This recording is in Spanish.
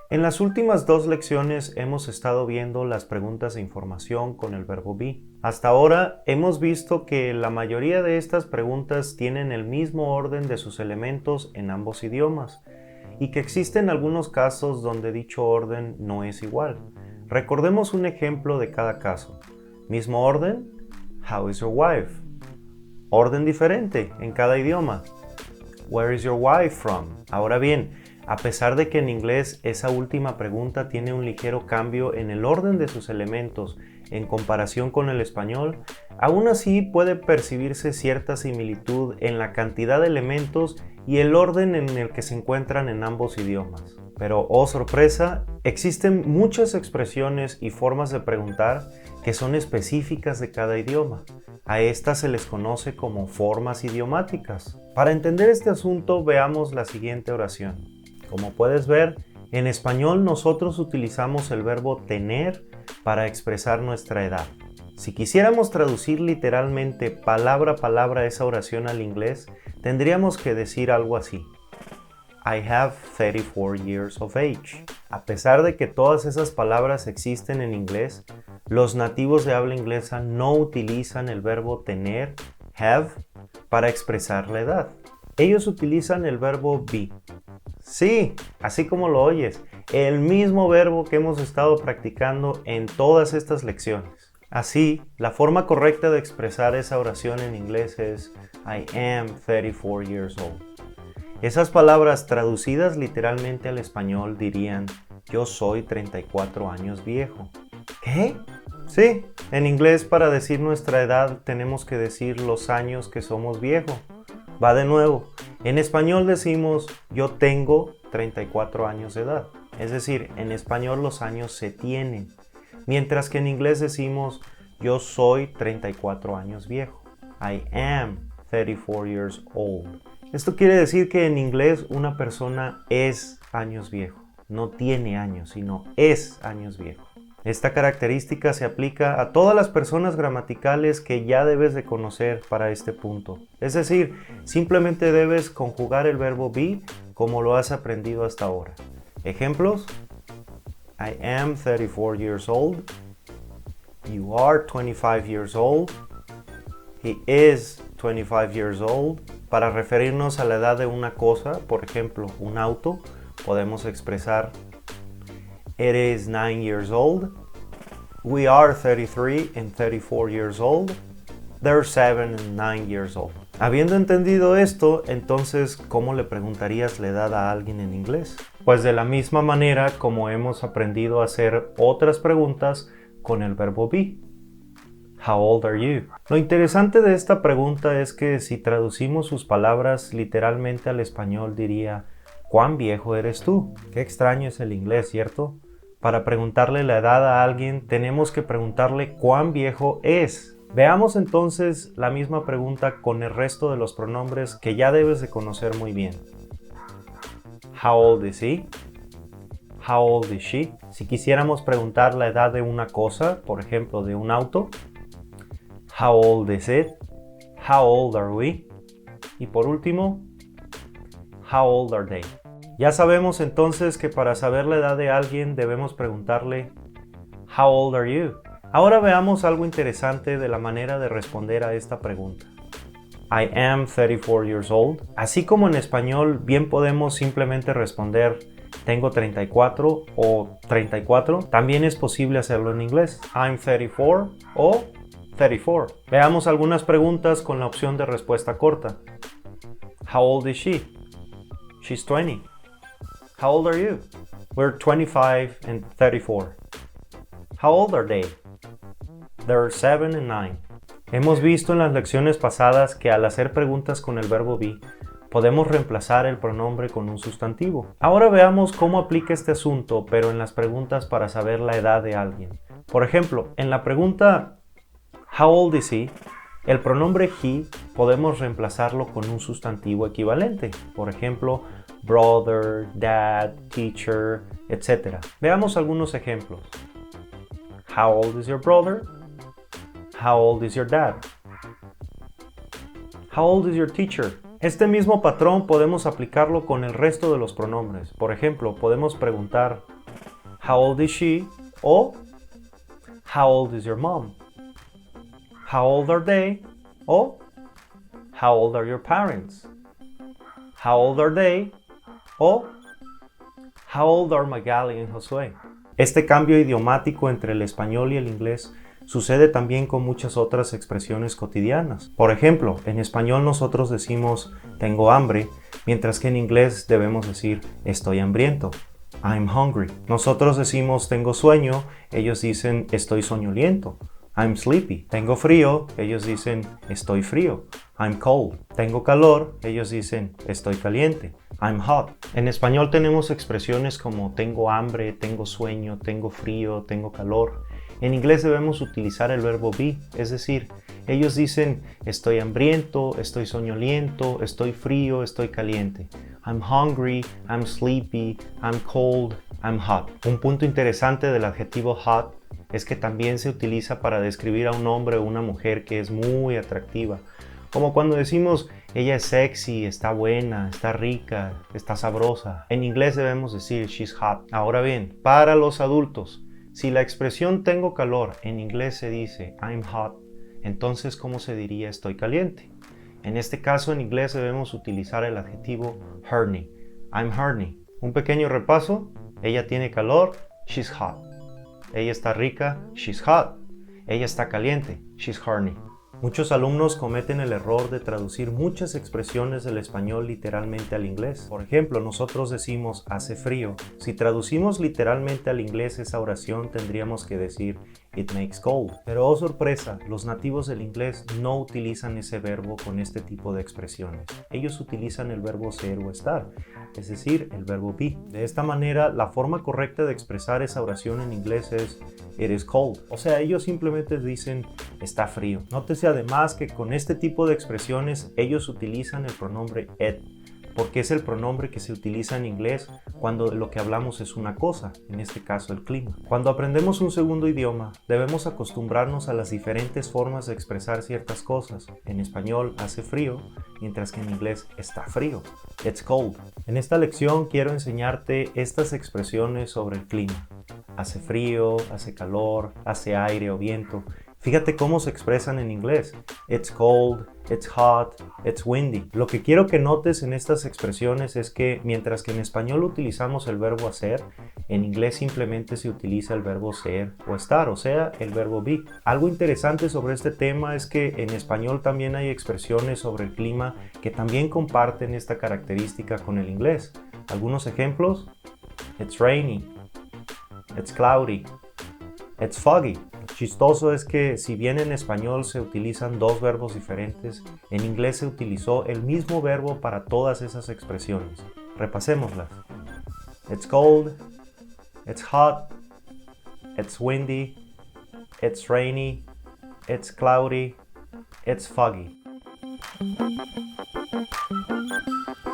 En las últimas dos lecciones hemos estado viendo las preguntas de información con el verbo be. Hasta ahora hemos visto que la mayoría de estas preguntas tienen el mismo orden de sus elementos en ambos idiomas y que existen algunos casos donde dicho orden no es igual. Recordemos un ejemplo de cada caso. Mismo orden, how is your wife? Orden diferente en cada idioma. Where is your wife from? Ahora bien, a pesar de que en inglés esa última pregunta tiene un ligero cambio en el orden de sus elementos en comparación con el español, aún así puede percibirse cierta similitud en la cantidad de elementos y el orden en el que se encuentran en ambos idiomas. Pero, oh sorpresa, existen muchas expresiones y formas de preguntar que son específicas de cada idioma. A estas se les conoce como formas idiomáticas. Para entender este asunto, veamos la siguiente oración. Como puedes ver, en español nosotros utilizamos el verbo tener para expresar nuestra edad. Si quisiéramos traducir literalmente palabra a palabra esa oración al inglés, tendríamos que decir algo así. I have 34 years of age. A pesar de que todas esas palabras existen en inglés, los nativos de habla inglesa no utilizan el verbo tener, have, para expresar la edad. Ellos utilizan el verbo be. Sí, así como lo oyes, el mismo verbo que hemos estado practicando en todas estas lecciones. Así, la forma correcta de expresar esa oración en inglés es I am 34 years old. Esas palabras traducidas literalmente al español dirían yo soy 34 años viejo. ¿Qué? Sí, en inglés para decir nuestra edad tenemos que decir los años que somos viejos. Va de nuevo. En español decimos yo tengo 34 años de edad. Es decir, en español los años se tienen. Mientras que en inglés decimos yo soy 34 años viejo. I am 34 years old. Esto quiere decir que en inglés una persona es años viejo. No tiene años, sino es años viejo. Esta característica se aplica a todas las personas gramaticales que ya debes de conocer para este punto. Es decir, simplemente debes conjugar el verbo be como lo has aprendido hasta ahora. Ejemplos: I am 34 years old. You are 25 years old. He is 25 years old. Para referirnos a la edad de una cosa, por ejemplo, un auto, podemos expresar It is 9 years old. We are 33 and 34 years old. They're 7 and 9 years old. Habiendo entendido esto, entonces, ¿cómo le preguntarías la edad a alguien en inglés? Pues de la misma manera como hemos aprendido a hacer otras preguntas con el verbo be. How old are you? Lo interesante de esta pregunta es que si traducimos sus palabras literalmente al español diría ¿cuán viejo eres tú? Qué extraño es el inglés, ¿cierto? Para preguntarle la edad a alguien tenemos que preguntarle cuán viejo es. Veamos entonces la misma pregunta con el resto de los pronombres que ya debes de conocer muy bien. How old is he? How old is she? Si quisiéramos preguntar la edad de una cosa, por ejemplo de un auto, how old is it? How old are we? Y por último, how old are they? Ya sabemos entonces que para saber la edad de alguien debemos preguntarle How old are you? Ahora veamos algo interesante de la manera de responder a esta pregunta. I am 34 years old. Así como en español bien podemos simplemente responder tengo 34 o 34, también es posible hacerlo en inglés. I'm 34 o 34. Veamos algunas preguntas con la opción de respuesta corta. How old is she? She's 20. How old are you? We're 25 and 34. How old are they? They're 7 and 9. Hemos visto en las lecciones pasadas que al hacer preguntas con el verbo be, podemos reemplazar el pronombre con un sustantivo. Ahora veamos cómo aplica este asunto, pero en las preguntas para saber la edad de alguien. Por ejemplo, en la pregunta How old is he? El pronombre he podemos reemplazarlo con un sustantivo equivalente. Por ejemplo, brother, dad, teacher, etc. Veamos algunos ejemplos. How old is your brother? How old is your dad? How old is your teacher? Este mismo patrón podemos aplicarlo con el resto de los pronombres. Por ejemplo, podemos preguntar How old is she? O How old is your mom? How old are they? O How old are your parents? How old are they? O How old are Magali and Josué? Este cambio idiomático entre el español y el inglés sucede también con muchas otras expresiones cotidianas. Por ejemplo, en español nosotros decimos tengo hambre, mientras que en inglés debemos decir estoy hambriento. I'm hungry. Nosotros decimos tengo sueño, ellos dicen estoy soñoliento. I'm sleepy. Tengo frío, ellos dicen estoy frío. I'm cold. Tengo calor, ellos dicen estoy caliente. I'm hot. En español tenemos expresiones como tengo hambre, tengo sueño, tengo frío, tengo calor. En inglés debemos utilizar el verbo be, es decir, ellos dicen estoy hambriento, estoy soñoliento, estoy frío, estoy caliente. I'm hungry, I'm sleepy, I'm cold, I'm hot. Un punto interesante del adjetivo hot es que también se utiliza para describir a un hombre o una mujer que es muy atractiva. Como cuando decimos ella es sexy, está buena, está rica, está sabrosa. En inglés debemos decir she's hot. Ahora bien, para los adultos, si la expresión tengo calor en inglés se dice I'm hot, entonces ¿cómo se diría estoy caliente? En este caso en inglés debemos utilizar el adjetivo horny. I'm horny. Un pequeño repaso. Ella tiene calor, she's hot. Ella está rica, she's hot. Ella está caliente, she's horny. Muchos alumnos cometen el error de traducir muchas expresiones del español literalmente al inglés. Por ejemplo, nosotros decimos hace frío. Si traducimos literalmente al inglés esa oración tendríamos que decir it makes cold. Pero oh sorpresa, los nativos del inglés no utilizan ese verbo con este tipo de expresiones. Ellos utilizan el verbo ser o estar, es decir, el verbo be. De esta manera, la forma correcta de expresar esa oración en inglés es it is cold. O sea, ellos simplemente dicen está frío. Nótese además que con este tipo de expresiones ellos utilizan el pronombre it, porque es el pronombre que se utiliza en inglés cuando lo que hablamos es una cosa, en este caso el clima. Cuando aprendemos un segundo idioma, debemos acostumbrarnos a las diferentes formas de expresar ciertas cosas. En español hace frío, mientras que en inglés está frío. It's cold. En esta lección quiero enseñarte estas expresiones sobre el clima. Hace frío, hace calor, hace aire o viento. Fíjate cómo se expresan en inglés. It's cold, it's hot, it's windy. Lo que quiero que notes en estas expresiones es que mientras que en español utilizamos el verbo hacer, en inglés simplemente se utiliza el verbo ser o estar, o sea, el verbo be. Algo interesante sobre este tema es que en español también hay expresiones sobre el clima que también comparten esta característica con el inglés. Algunos ejemplos: it's rainy, it's cloudy, it's foggy. Lo chistoso es que si bien en español se utilizan dos verbos diferentes, en inglés se utilizó el mismo verbo para todas esas expresiones. Repasémoslas. It's cold, it's hot, it's windy, it's rainy, it's cloudy, it's foggy.